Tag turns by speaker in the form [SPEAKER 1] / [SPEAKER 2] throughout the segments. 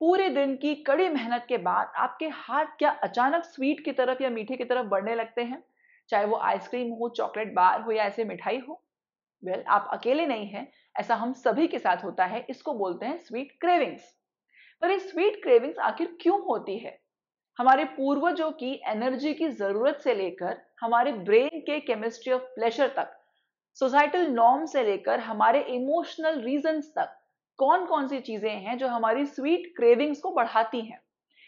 [SPEAKER 1] पूरे दिन की कड़ी मेहनत के बाद आपके हाथ क्या अचानक स्वीट की तरफ या मीठे की तरफ बढ़ने लगते हैं? चाहे वो आइसक्रीम हो, चॉकलेट बार हो या ऐसे मिठाई हो। आप अकेले नहीं हैं। ऐसा हम सभी के साथ होता है। इसको बोलते हैं स्वीट क्रेविंग्स। पर ये स्वीट क्रेविंग्स आखिर क्यों होती है? हमारे पूर्वजों की एनर्जी की जरूरत से लेकर हमारे ब्रेन के केमिस्ट्री ऑफ प्लेजर तक, सोसाइटल नॉर्म से लेकर हमारे इमोशनल रीजंस तक, कौन कौन सी चीजें हैं जो हमारी स्वीट क्रेविंग्स को बढ़ाती हैं?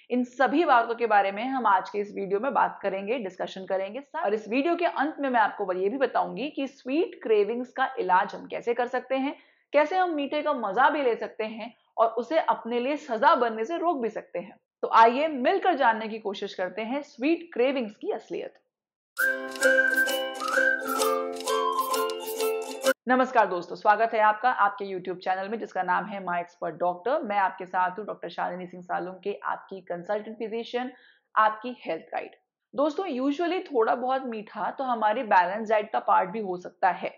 [SPEAKER 1] इन सभी बातों के बारे में हम आज के इस वीडियो में बात करेंगे, डिस्कशन करेंगे। और इस वीडियो के अंत में मैं आपको ये भी बताऊंगी कि स्वीट क्रेविंग्स का इलाज हम कैसे कर सकते हैं, कैसे हम मीठे का मजा भी ले सकते हैं और उसे अपने लिए सजा बनने से रोक भी सकते हैं। तो आइए मिलकर जानने की कोशिश करते हैं स्वीट क्रेविंग्स की असलियत। नमस्कार दोस्तों, स्वागत है आपका आपके YouTube चैनल में जिसका नाम है माय एक्सपर्ट डॉक्टर। मैं आपके साथ हूँ डॉक्टर शालिनी सिंह सालुंके, आपकी कंसल्टेंट फिजिशियन, आपकी हेल्थ गाइड। दोस्तों, यूजुअली थोड़ा बहुत मीठा तो हमारी बैलेंस डाइट का पार्ट भी हो सकता है,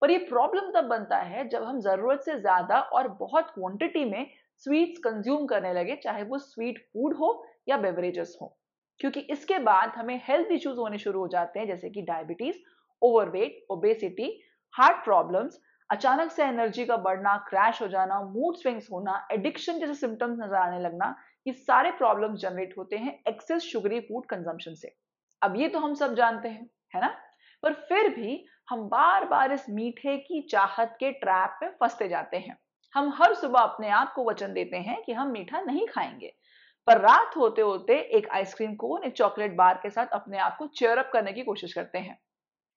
[SPEAKER 1] पर ये प्रॉब्लम तब बनता है जब हम जरूरत से ज्यादा और बहुत क्वांटिटी में स्वीट्स कंज्यूम करने लगे, चाहे वो स्वीट फूड हो या बेवरेजेस हो। क्योंकि इसके बाद हमें हेल्थ इश्यूज होने शुरू हो जाते हैं, जैसे कि diabetes, overweight, obesity, heart problems, अचानक से एनर्जी का बढ़ना, क्रैश हो जाना, मूड स्विंग्स होना, एडिक्शन जैसे सिम्टम्स नजर आने लगना। ये सारे प्रॉब्लम्स जनरेट होते हैं एक्सेस शुगरी फूड कंजम्पशन से। अब ये तो हम सब जानते हैं, है ना? पर फिर भी हम बार बार इस मीठे की चाहत के ट्रैप में फंसते जाते हैं। हम हर सुबह अपने आप को वचन देते हैं कि हम मीठा नहीं खाएंगे, पर रात होते होते एक आइसक्रीम कोन, एक चॉकलेट बार के साथ अपने आप को चेयर अप करने की कोशिश करते हैं।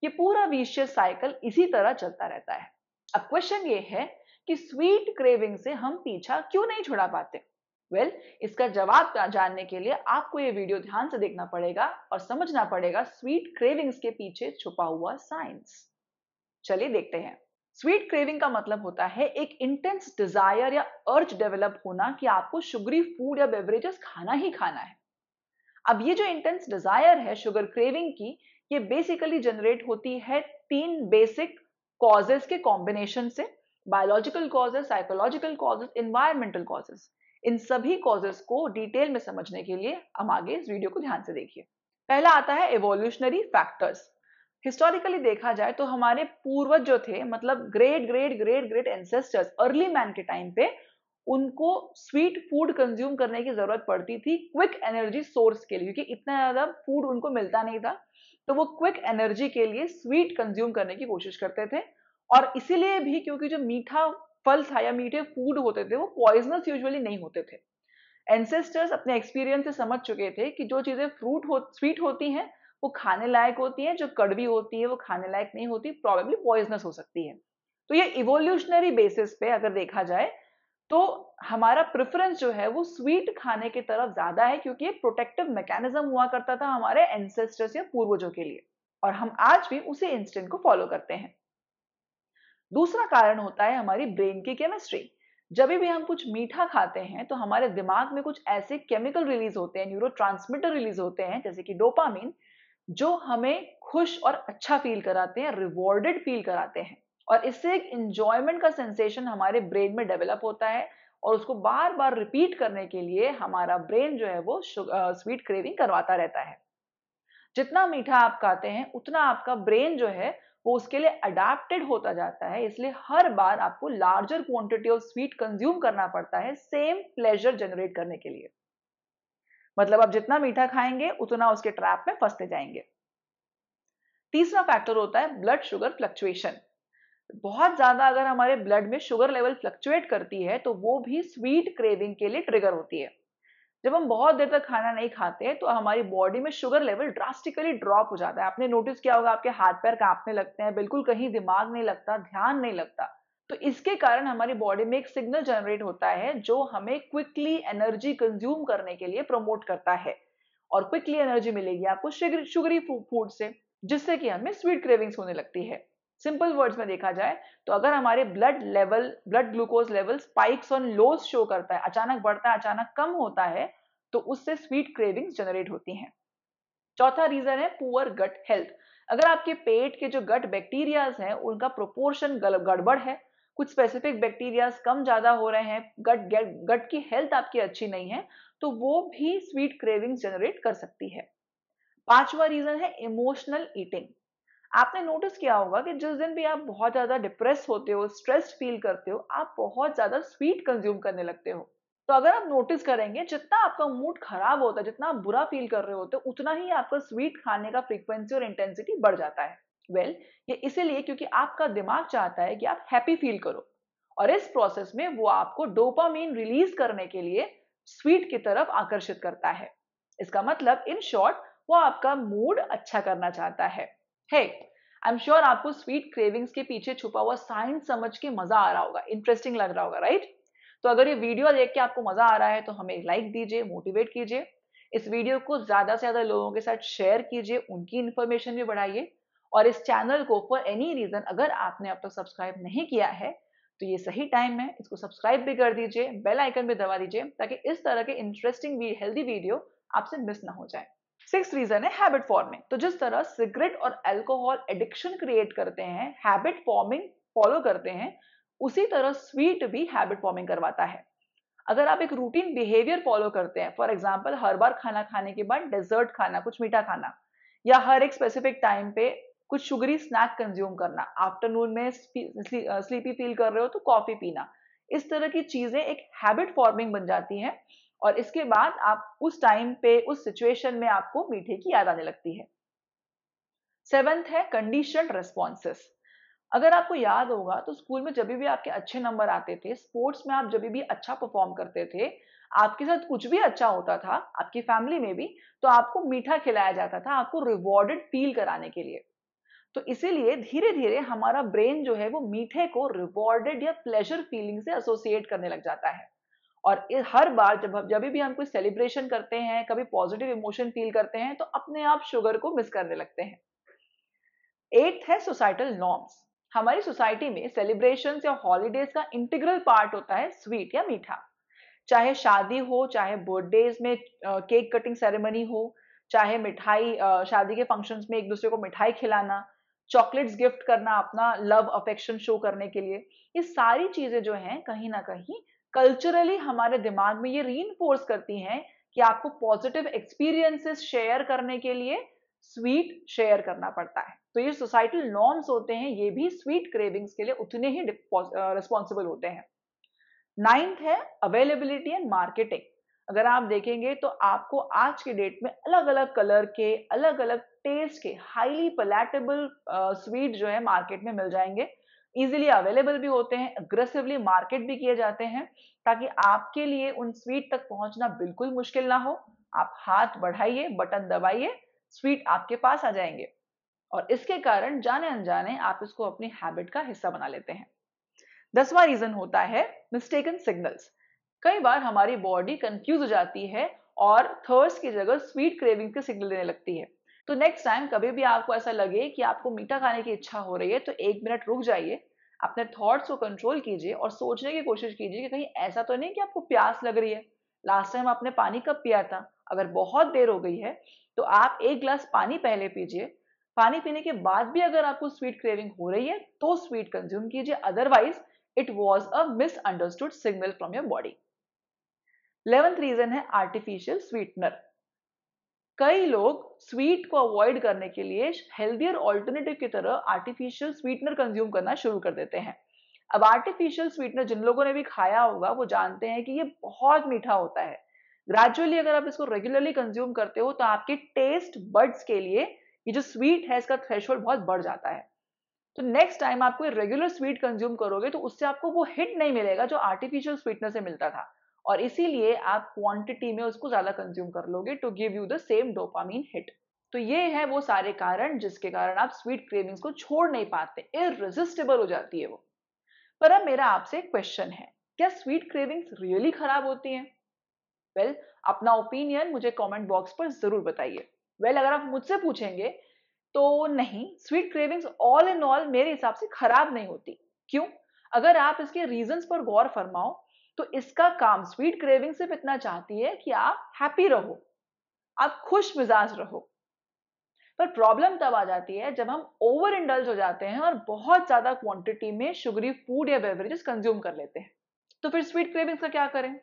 [SPEAKER 1] ये पूरा विशियस साइकिल इसी तरह चलता रहता है। अब क्वेश्चन ये है कि स्वीट क्रेविंग से हम पीछा क्यों नहीं छुड़ा पाते? इसका जवाब जानने के लिए आपको ये वीडियो ध्यान से देखना पड़ेगा और समझना पड़ेगा स्वीट क्रेविंग्स के पीछे छुपा हुआ साइंस। चलिए देखते हैं। स्वीट क्रेविंग का मतलब होता है एक इंटेंस डिजायर या अर्ज डेवलप होना कि आपको शुगरी फूड या बेवरेजेस खाना ही खाना है। अब ये जो इंटेंस डिजायर है शुगर क्रेविंग की, ये बेसिकली जनरेट होती है तीन बेसिक कॉजेस के कॉम्बिनेशन से। Biological causes, psychological causes, environmental causes. इन सभी कॉजेस को डिटेल में समझने के लिए हम आगे इस वीडियो को ध्यान से देखिए। पहला आता है एवोल्यूशनरी फैक्टर्स। हिस्टोरिकली देखा जाए तो हमारे पूर्वज जो थे, मतलब great great great great ancestors, early man के टाइम पे उनको स्वीट फूड कंज्यूम करने की जरूरत पड़ती थी क्विक एनर्जी सोर्स के लिए, क्योंकि इतना ज्यादा फूड उनको मिलता नहीं था। तो वो क्विक एनर्जी के लिए स्वीट कंज्यूम करने की कोशिश करते थे। और इसीलिए भी क्योंकि जो मीठा फल था या मीठे फूड होते थे वो पॉइजनस यूजुअली नहीं होते थे। एंसेस्टर्स अपने एक्सपीरियंस से समझ चुके थे कि जो चीजें स्वीट होती हैं वो खाने लायक होती हैं, जो कड़वी होती है वो खाने लायक नहीं होती, प्रॉबेबली पॉइजनस हो सकती है। तो ये इवोल्यूशनरी बेसिस पे अगर देखा जाए तो हमारा प्रेफरेंस जो है वो स्वीट खाने की तरफ ज्यादा है, क्योंकि एक प्रोटेक्टिव मैकेनिज्म हुआ करता था हमारे एंसेस्टर्स या पूर्वजों के लिए, और हम आज भी उसी इंस्टिंक्ट को फॉलो करते हैं। दूसरा कारण होता है हमारी ब्रेन की केमिस्ट्री। जब भी हम कुछ मीठा खाते हैं तो हमारे दिमाग में कुछ ऐसे केमिकल रिलीज होते हैं, न्यूरोट्रांसमीटर रिलीज होते हैं, जैसे कि डोपामिन, जो हमें खुश और अच्छा फील कराते हैं, रिवॉर्डेड फील कराते हैं। और इससे एक इंजॉयमेंट का सेंसेशन हमारे ब्रेन में डेवलप होता है, और उसको बार बार रिपीट करने के लिए हमारा ब्रेन जो है वो स्वीट क्रेविंग करवाता रहता है। जितना मीठा आप खाते हैं उतना आपका ब्रेन जो है वो उसके लिए अडेप्टेड होता जाता है, इसलिए हर बार आपको larger quantity of sweet consume करना पड़ता है सेम प्लेजर जनरेट करने के लिए। मतलब आप जितना मीठा खाएंगे उतना उसके ट्रैप में फंसते जाएंगे। तीसरा फैक्टर होता है ब्लड शुगर फ्लक्चुएशन। बहुत ज्यादा अगर हमारे ब्लड में शुगर लेवल फ्लक्चुएट करती है तो वो भी स्वीट क्रेविंग के लिए ट्रिगर होती है। जब हम बहुत देर तक खाना नहीं खाते तो हमारी बॉडी में शुगर लेवल ड्रास्टिकली ड्रॉप हो जाता है। आपने नोटिस किया होगा, आपके हाथ पैर कांपने लगते हैं, बिल्कुल कहीं दिमाग नहीं लगता, ध्यान नहीं लगता। तो इसके कारण हमारी बॉडी में एक सिग्नल जनरेट होता है जो हमें क्विकली एनर्जी कंज्यूम करने के लिए प्रमोट करता है, और क्विकली एनर्जी मिलेगी आपको शुगरी फूड से, जिससे कि हमें स्वीट क्रेविंग्स होने लगती है। सिंपल वर्ड्स में देखा जाए तो अगर हमारे ब्लड ग्लूकोज लेवल स्पाइक्स और लोज शो करता है, अचानक बढ़ता है अचानक कम होता है, तो उससे स्वीट क्रेविंग्स जनरेट होती हैं। चौथा रीजन है पुअर गट हेल्थ। अगर आपके पेट के जो गट बैक्टीरियाज हैं उनका प्रोपोर्शन गड़बड़ है, कुछ स्पेसिफिक बैक्टीरियाज कम ज़्यादा हो रहे हैं, गट की हेल्थ आपकी अच्छी नहीं है, तो वो भी स्वीट क्रेविंग्स जनरेट कर सकती है। पांचवा रीजन है इमोशनल ईटिंग। आपने नोटिस किया होगा कि जिस दिन भी आप बहुत ज्यादा डिप्रेस होते हो, स्ट्रेस्ड फील करते हो, आप बहुत ज्यादा स्वीट कंज्यूम करने लगते हो। तो अगर आप नोटिस करेंगे, जितना आपका मूड खराब होता है, जितना आप बुरा फील कर रहे होते हो, उतना ही आपका स्वीट खाने का फ्रीक्वेंसी और इंटेंसिटी बढ़ जाता है। ये इसीलिए क्योंकि आपका दिमाग चाहता है कि आप हैप्पी फील करो, और इस प्रोसेस में वो आपको डोपामीन रिलीज करने के लिए स्वीट की तरफ आकर्षित करता है। इसका मतलब इन शॉर्ट, वो आपका मूड अच्छा करना चाहता है। हे, आई एम श्योर आपको स्वीट क्रेविंग्स के पीछे छुपा हुआ साइंस समझ के मजा आ रहा होगा, इंटरेस्टिंग लग रहा होगा, राइट? तो अगर ये वीडियो देख के आपको मजा आ रहा है तो हमें लाइक दीजिए, मोटिवेट कीजिए। इस वीडियो को ज्यादा से ज्यादा लोगों के साथ शेयर कीजिए, उनकी इन्फॉर्मेशन भी बढ़ाइए। और इस चैनल को फॉर एनी रीजन अगर आपने अब तक सब्सक्राइब नहीं किया है, तो ये सही टाइम है, इसको सब्सक्राइब भी कर दीजिए, बेल आइकन भी दबा दीजिए, ताकि इस तरह के इंटरेस्टिंग हेल्दी वीडियो आपसे मिस ना हो जाए। सिक्स रीजन है हैबिट फॉर्मिंग। तो जिस तरह सिगरेट और अल्कोहल एडिक्शन क्रिएट करते हैं, हैबिट फॉर्मिंग फॉलो करते हैं, उसी तरह स्वीट भी हैबिट फॉर्मिंग करवाता है। अगर आप एक रूटीन बिहेवियर फॉलो करते हैं, फॉर एग्जाम्पल हर बार खाना खाने के बाद डेजर्ट खाना, कुछ मीठा खाना, या हर एक स्पेसिफिक टाइम पे कुछ शुगरी स्नैक कंज्यूम करना, आफ्टरनून में स्लीपी फील कर रहे हो तो कॉफी पीना, इस तरह की चीजें एक हैबिट फॉर्मिंग बन जाती हैं, और इसके बाद आप उस टाइम पे उस सिचुएशन में आपको मीठे की याद आने लगती है। सेवेंथ है कंडीशनड रेस्पॉन्सेस। अगर आपको याद होगा तो स्कूल में जब भी आपके अच्छे नंबर आते थे, स्पोर्ट्स में आप जब भी अच्छा परफॉर्म करते थे, आपके साथ कुछ भी अच्छा होता था, आपकी फैमिली में भी, तो आपको मीठा खिलाया जाता था, आपको रिवॉर्डेड फील कराने के लिए। तो इसीलिए धीरे धीरे हमारा ब्रेन जो है वो मीठे को रिवॉर्डेड या प्लेजर फीलिंग से एसोसिएट करने लग जाता है। और हर बार जब भी हम कोई सेलिब्रेशन करते हैं, कभी पॉजिटिव इमोशन फील करते हैं, तो अपने आप शुगर को मिस करने लगते हैं। एट्थ है सोसाइटल नॉर्म्स। हमारी सोसाइटी में सेलिब्रेशंस या हॉलीडेज का इंटीग्रल पार्ट होता है स्वीट या मीठा। चाहे शादी हो, चाहे बर्थडेज में केक कटिंग सेरेमनी हो, चाहे मिठाई, शादी के फंक्शंस में एक दूसरे को मिठाई खिलाना, चॉकलेट्स गिफ्ट करना अपना लव अफेक्शन शो करने के लिए, ये सारी चीजें जो हैं कहीं ना कहीं कल्चरली हमारे दिमाग में ये रीइंफोर्स करती हैं कि आपको पॉजिटिव एक्सपीरियंसेस शेयर करने के लिए स्वीट शेयर करना पड़ता है। तो ये सोसाइटल नॉर्म्स होते हैं, ये भी स्वीट क्रेविंग्स के लिए उतने ही रिस्पॉन्सिबल होते हैं। नाइन्थ है अवेलेबिलिटी एंड मार्केटिंग। अगर आप देखेंगे तो आपको आज के डेट में अलग अलग कलर के, अलग अलग टेस्ट के, हाईली पैलेटेबल स्वीट जो है मार्केट में मिल जाएंगे। इजीली अवेलेबल भी होते हैं, अग्रेसिवली मार्केट भी किए जाते हैं, ताकि आपके लिए उन स्वीट तक पहुंचना बिल्कुल मुश्किल ना हो। आप हाथ बढ़ाइए, बटन दबाइए, स्वीट आपके पास आ जाएंगे, और इसके कारण जाने अनजाने आप इसको अपनी हैबिट का हिस्सा बना लेते हैं। 10वां रीजन होता है मिस्टेकन सिग्नल्स। कई बार हमारी बॉडी कंफ्यूज हो जाती है और थर्स्ट की जगह स्वीट क्रेविंग के सिग्नल देने लगती है। तो नेक्स्ट टाइम कभी भी आपको ऐसा लगे कि आपको मीठा खाने की इच्छा हो रही है, तो 1 मिनट रुक जाइए, अपने थॉट्स को कंट्रोल कीजिए और सोचने की कोशिश कीजिए कि कहीं ऐसा तो नहीं कि आपको प्यास लग रही है। लास्ट टाइम आपने पानी कब पिया था? अगर बहुत देर हो गई है तो आप 1 गिलास पानी पहले पीजिए। पानी पीने के बाद भी अगर आपको स्वीट क्रेविंग हो रही है तो स्वीट कंज्यूम कीजिए, otherwise it was a misunderstood signal from your body. 11th reason है आर्टिफिशियल स्वीटनर। कई लोग स्वीट को अवॉइड करने के लिए हेल्दियर ऑल्टरनेटिव की तरह आर्टिफिशियल स्वीटनर कंज्यूम करना शुरू कर देते हैं। अब आर्टिफिशियल स्वीटनर जिन लोगों ने भी खाया होगा वो जानते हैं कि ये बहुत मीठा होता है। ग्रेजुअली अगर आप इसको रेगुलरली कंज्यूम करते हो तो आपके टेस्ट बड्स के लिए ये जो स्वीट है इसका थ्रेशोल्ड बहुत बढ़ जाता है। तो नेक्स्ट टाइम आप कोई रेगुलर स्वीट कंज्यूम करोगे तो उससे आपको वो हिट नहीं मिलेगा जो आर्टिफिशियल स्वीटनर से मिलता था, और इसीलिए आप क्वांटिटी में उसको ज्यादा कंज्यूम कर लोगे to give you the same dopamine hit. तो ये है वो सारे कारण जिसके कारण आप स्वीट क्रेविंग्स को छोड़ नहीं पाते, इररेसिस्टिबल हो जाती है वो। पर अब मेरा आपसे एक क्वेश्चन है, क्या स्वीट क्रेविंग्स रियली खराब होती हैं? वेल, अपना ओपिनियन मुझे कमेंट बॉक्स पर जरूर बताइए। अगर आप मुझसे पूछेंगे तो नहीं, sweet cravings all in all मेरे हिसाब से खराब नहीं होती। क्यों? अगर आप इसके रीजंस पर गौर फरमाओ तो इसका काम स्वीट क्रेविंग सिर्फ इतना चाहती है कि आप हैप्पी रहो, आप खुश मिजाज रहो। पर प्रॉब्लम तब आ जाती है जब हम ओवर इंडल्ज हो जाते हैं और बहुत ज्यादा क्वांटिटी में शुगरी फूड या बेवरेजेस कंज्यूम कर लेते हैं। तो फिर स्वीट क्रेविंग्स का क्या करें?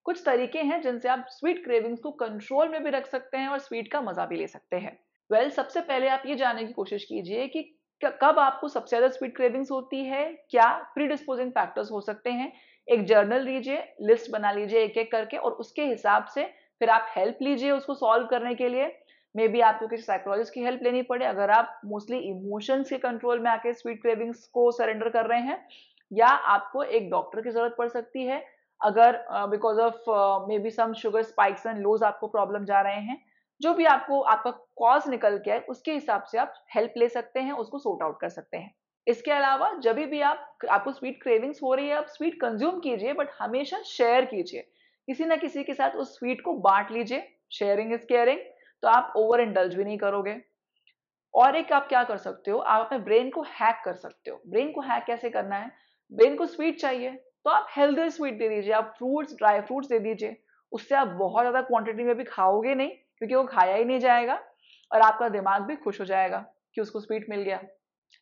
[SPEAKER 1] कुछ तरीके हैं जिनसे आप स्वीट क्रेविंग्स को कंट्रोल में भी रख सकते हैं और स्वीट का मजा भी ले सकते हैं। सबसे पहले आप ये जानने की कोशिश कीजिए कि कब आपको सबसे ज्यादा स्वीट क्रेविंग्स होती है, क्या प्रीडिस्पोजिंग फैक्टर्स हो सकते हैं। एक जर्नल लीजिए, लिस्ट बना लीजिए एक एक करके, और उसके हिसाब से फिर आप हेल्प लीजिए उसको सॉल्व करने के लिए। मे बी आपको किसी साइकोलॉजिस्ट की हेल्प लेनी पड़े अगर आप मोस्टली इमोशंस के कंट्रोल में आके स्वीट क्रेविंग्स को सरेंडर कर रहे हैं, या आपको एक डॉक्टर की जरूरत पड़ सकती है अगर because of maybe some sugar spikes and lows आपको प्रॉब्लम जा रहे हैं। जो भी आपको आपका कॉज निकल के आए उसके हिसाब से आप हेल्प ले सकते हैं, उसको सॉर्ट आउट कर सकते हैं। इसके अलावा जब भी आपको स्वीट क्रेविंग्स हो रही है, आप स्वीट कंज्यूम कीजिए, बट हमेशा शेयर कीजिए। किसी ना किसी के साथ उस स्वीट को बांट लीजिए। Sharing is caring. तो आप ओवर इंडल्ज भी नहीं करोगे। और एक आप क्या कर सकते हो, आप अपने ब्रेन को हैक कर सकते हो। ब्रेन को हैक कैसे करना है? ब्रेन को स्वीट चाहिए तो आप हेल्दी स्वीट दे दीजिए, आप फ्रूट्स, ड्राई फ्रूट्स दे दीजिए। उससे आप बहुत ज्यादा क्वांटिटी में भी खाओगे नहीं, क्योंकि वो खाया ही नहीं जाएगा, और आपका दिमाग भी खुश हो जाएगा कि उसको स्वीट मिल गया।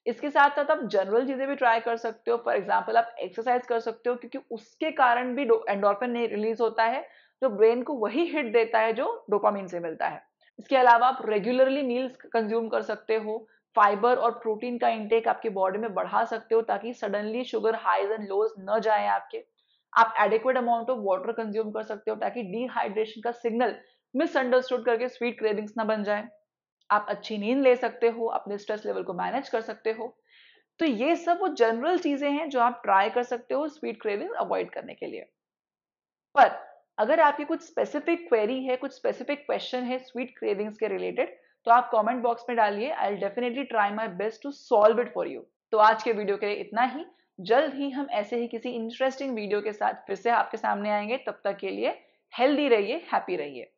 [SPEAKER 1] इसके साथ साथ आप जनरल चीजें भी ट्राई कर सकते हो। फॉर एग्जाम्पल आप एक्सरसाइज कर सकते हो, क्योंकि उसके कारण भी एंडोर्फिन रिलीज होता है, जो ब्रेन को वही हिट देता है जो डोपामिन से मिलता है। इसके अलावा आप रेगुलरली मील्स कंज्यूम कर सकते हो। फाइबर और प्रोटीन का इंटेक आपके बॉडी में बढ़ा सकते हो, ताकि suddenly sugar highs and lows न जाए आपके। आप adequate amount of water consume कर सकते हो, ताकि डिहाइड्रेशन का सिग्नल मिसअंडरस्टूड करके स्वीट क्रेविंग्स ना बन जाए। आप अच्छी नींद ले सकते हो, अपने स्ट्रेस लेवल को मैनेज कर सकते हो। तो ये सब वो जनरल चीजें हैं जो आप ट्राई कर सकते हो स्वीट क्रेविंग अवॉइड करने के लिए। पर अगर आपकी कुछ स्पेसिफिक क्वेरी है, कुछ स्पेसिफिक क्वेश्चन है स्वीट क्रेविंग्स के रिलेटेड, तो आप कमेंट बॉक्स में डालिए। I will definitely try my best to solve it for you. तो आज के वीडियो के लिए इतना ही। जल्द ही हम ऐसे ही किसी इंटरेस्टिंग वीडियो के साथ फिर से आपके सामने आएंगे। तब तक के लिए हेल्दी रहिए, हैप्पी रहिए।